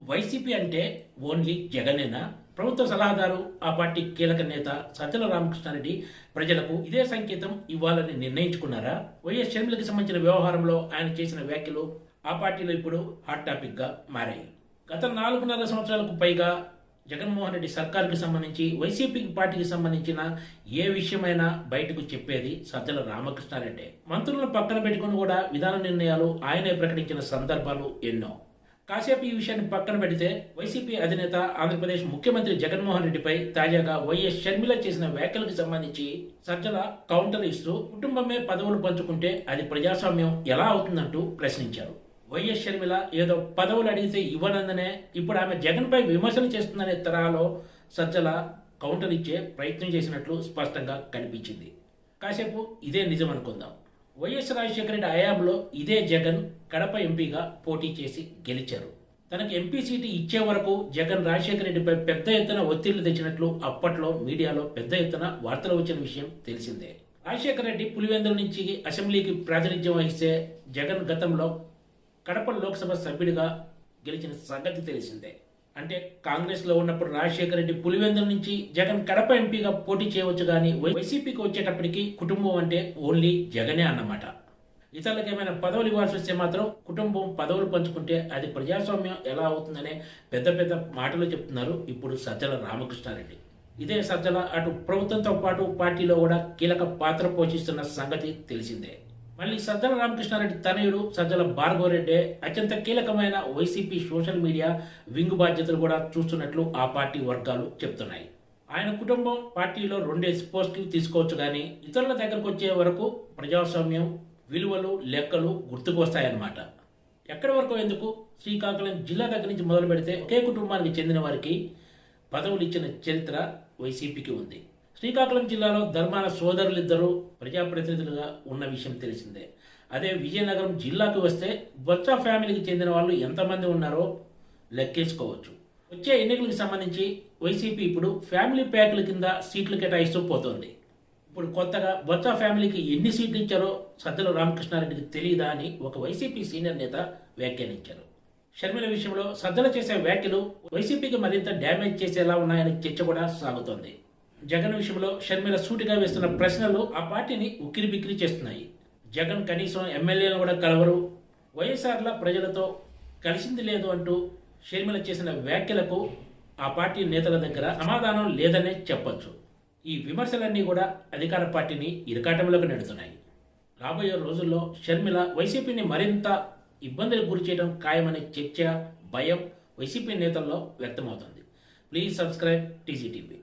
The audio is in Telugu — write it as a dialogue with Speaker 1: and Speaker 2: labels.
Speaker 1: వైసీపీ అంటే ఓన్లీ జగనేనా? ప్రభుత్వ సలహాదారు, ఆ పార్టీ కీలక నేత సజ్జల రామకృష్ణారెడ్డి ప్రజలకు ఇదే సంకేతం ఇవ్వాలని నిర్ణయించుకున్నారా? వైఎస్ షర్మిలకి సంబంధించిన వ్యవహారంలో ఆయన చేసిన వ్యాఖ్యలు ఆ పార్టీలో ఇప్పుడు హాట్ టాపిక్ గా మారాయి. గత 4.5 సంవత్సరాలకు పైగా జగన్మోహన్ రెడ్డి సర్కార్కి సంబంధించి వైసీపీ పార్టీకి సంబంధించిన ఏ విషయమైనా బయటకు చెప్పేది సజ్జల రామకృష్ణారెడ్డి. మంత్రులను పక్కన పెట్టుకుని కూడా విధాన నిర్ణయాలు ఆయనే ప్రకటించిన సందర్భాలు ఎన్నో. కాసేపు ఈ విషయాన్ని పక్కన పెడితే వైసీపీ అధినేత ఆంధ్రప్రదేశ్ ముఖ్యమంత్రి జగన్మోహన్ రెడ్డిపై తాజాగా వైఎస్ షర్మిల చేసిన వ్యాఖ్యలకు సంబంధించి సజ్జల కౌంటర్ ఇస్తూ కుటుంబమే పదవులు పంచుకుంటే అది ప్రజాస్వామ్యం ఎలా అవుతుందంటూ ప్రశ్నించారు. వైఎస్ షర్మిల ఏదో పదవులు అడిగితే ఇవ్వనందనే ఇప్పుడు ఆమె జగన్పై విమర్శలు చేస్తుందనే తరహాలో సజ్జల కౌంటర్ ఇచ్చే ప్రయత్నం చేసినట్లు స్పష్టంగా కనిపించింది. కాసేపు ఇదే నిజం అనుకుందాం. వైఎస్ రాజశేఖర రెడ్డి హయాంలో ఇదే జగన్ కడప ఎంపీగా పోటీ చేసి గెలిచారు. తనకు ఎంపీ సీటు ఇచ్చే వరకు జగన్ రాజశేఖర రెడ్డిపై పెద్ద ఎత్తున ఒత్తిళ్లు తెచ్చినట్లు అప్పట్లో మీడియాలో పెద్ద ఎత్తున వార్తలు వచ్చిన విషయం తెలిసిందే. రాజశేఖర రెడ్డి పులివెందుల నుంచి అసెంబ్లీకి ప్రాతినిధ్యం వహిస్తే జగన్ గతంలో కడప లోక్సభ సభ్యుడిగా గెలిచిన సంగతి తెలిసిందే. అంటే కాంగ్రెస్ లో ఉన్నప్పుడు రాజశేఖర రెడ్డి పులివెందుల నుంచి జగన్ కడప ఎంపీగా పోటీ చేయవచ్చు, కానీ వైసీపీకి వచ్చేటప్పటికి కుటుంబం అంటే ఓన్లీ జగనే అన్నమాట. ఇతరులకు ఏమైనా పదవులు ఇవ్వాల్సి వస్తే మాత్రం కుటుంబం పదవులు పంచుకుంటే అది ప్రజాస్వామ్యం ఎలా అవుతుందనే పెద్ద పెద్ద మాటలు చెప్తున్నారు ఇప్పుడు సజ్జల రామకృష్ణారెడ్డి. ఇదే సజ్జల అటు ప్రభుత్వంతో పాటు పార్టీలో కూడా కీలక పాత్ర పోషిస్తున్న సంగతి తెలిసిందే. మళ్ళీ సజ్జల రామకృష్ణారెడ్డి తనయుడు సజ్జల భార్గవరెడ్డి అత్యంత కీలకమైన వైసీపీ సోషల్ మీడియా వింగ్ బాధ్యతలు కూడా చూస్తున్నట్లు ఆ పార్టీ వర్గాలు చెప్తున్నాయి. ఆయన కుటుంబం పార్టీలో 2 పోస్టులు తీసుకోవచ్చు, కానీ ఇతరుల దగ్గరకు వచ్చే వరకు ప్రజాస్వామ్యం విలువలు లెక్కలు గుర్తుకు వస్తాయన్నమాట. ఎక్కడి వరకు ఎందుకు, శ్రీకాకుళం జిల్లా దగ్గర నుంచి మొదలు పెడితే ఒకే కుటుంబానికి చెందిన వారికి పదవులు ఇచ్చిన చరిత్ర వైసీపీకి ఉంది. శ్రీకాకుళం జిల్లాలో ధర్మాన సోదరులిద్దరూ ప్రజాప్రతినిధులుగా ఉన్న విషయం తెలిసిందే. అదే విజయనగరం జిల్లాకు వస్తే బొత్స ఫ్యామిలీకి చెందిన వాళ్ళు ఎంతమంది ఉన్నారో లెక్కేసుకోవచ్చు. వచ్చే ఎన్నికలకు సంబంధించి వైసీపీ ఇప్పుడు ఫ్యామిలీ ప్యాకుల కింద సీట్లు కేటాయిస్తూ పోతోంది. ఇప్పుడు కొత్తగా బొత్స ఫ్యామిలీకి ఎన్ని సీట్లు ఇచ్చారో సజ్జల రామకృష్ణారెడ్డికి తెలియదా అని ఒక వైసీపీ సీనియర్ నేత వ్యాఖ్యానించారు. షర్మిల విషయంలో సజ్జల చేసే వ్యాఖ్యలు వైసీపీకి మరింత డ్యామేజ్ చేసేలా ఉన్నాయని చర్చ కూడా సాగుతోంది. జగన్ విషయంలో షర్మిల సూటిగా వేస్తున్న ప్రశ్నలు ఆ పార్టీని ఉక్కిరి బిక్కిరి చేస్తున్నాయి. జగన్ కనీసం ఎమ్మెల్యేలను కూడా కలవరు, వైఎస్ఆర్ల ప్రజలతో కలిసింది లేదు అంటూ షర్మిల చేసిన వ్యాఖ్యలకు ఆ పార్టీ నేతల దగ్గర సమాధానం లేదనే చెప్పొచ్చు. ఈ విమర్శలన్నీ కూడా అధికార పార్టీని ఇరకాటంలోకి నెడుతున్నాయి. రాబోయే రోజుల్లో షర్మిల వైసీపీని మరింత ఇబ్బందులకు గురి చేయడం ఖాయమనే చర్చ, భయం వైసీపీ నేతల్లో వ్యక్తమవుతుంది. Please subscribe TGTV.